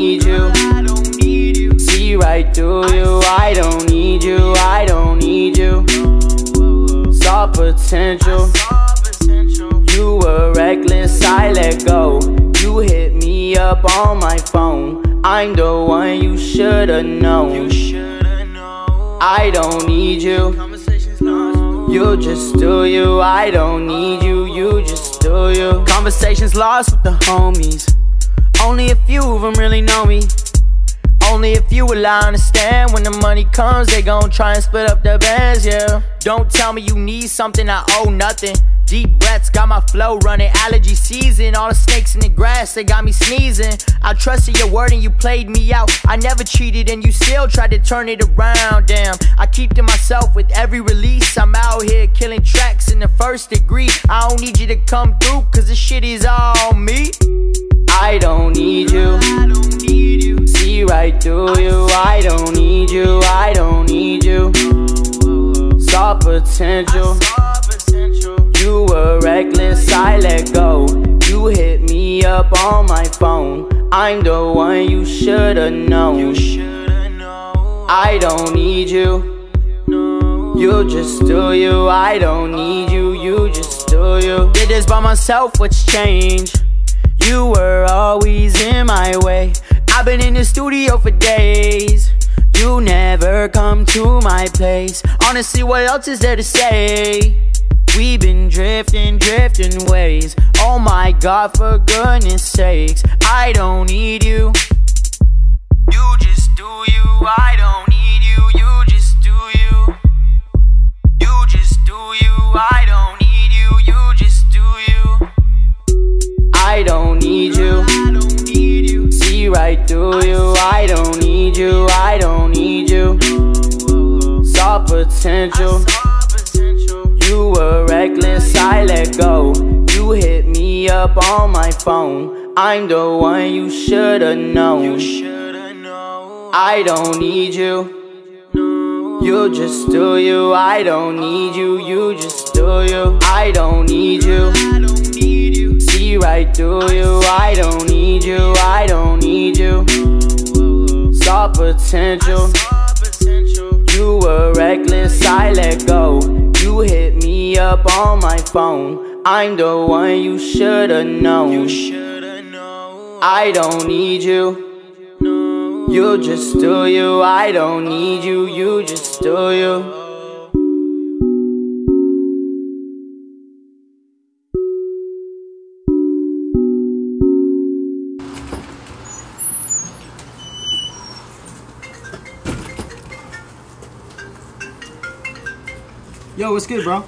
need you. See right through you. I don't need you. I don't need you. Saw potential. You were reckless, I let go. You hit me up on my phone. I'm the one you should've known. I don't need you. You just do you. I don't need you. You just do you. Conversations lost with the homies. Only a few of them really know me. Only a few will I understand. When the money comes, they gon' try and split up the bands, yeah. Don't tell me you need something, I owe nothing. Deep breaths got my flow running, allergy season. All the snakes in the grass, they got me sneezing. I trusted your word and you played me out. I never cheated and you still tried to turn it around, damn. I keep to myself with every release. I'm out here killing tracks in the first degree. I don't need you to come through, cause this shit is all me. I don't need you. See right through you. I don't need you. I don't need you. Saw potential. You were reckless, I let go. You hit me up on my phone. I'm the one you should've known. I don't need you. You just do you. I don't need you. You just do you. Did this by myself, what's changed? You were always in my way. I've been in the studio for days. You never come to my place. Honestly, what else is there to say? We've been drifting ways. Oh my God, for goodness sakes. I don't need you. You just do you. I don't need you. You just do you. You just do you. I don't need you. You just do you. I don't need you. See right through you. I don't need you. I don't need you. Saw potential. You were reckless, I let go. You hit me up on my phone. I'm the one you should've known. I don't need you. You just do you. I don't need you. You just do you. I don't need you. See right through you. I don't need you. I don't need you. Saw potential. You were reckless, I let go. You hit me up on my phone. I'm the one you should've known. I don't need you. You just do you. I don't need you. You just do you. Yo, what's good, bro?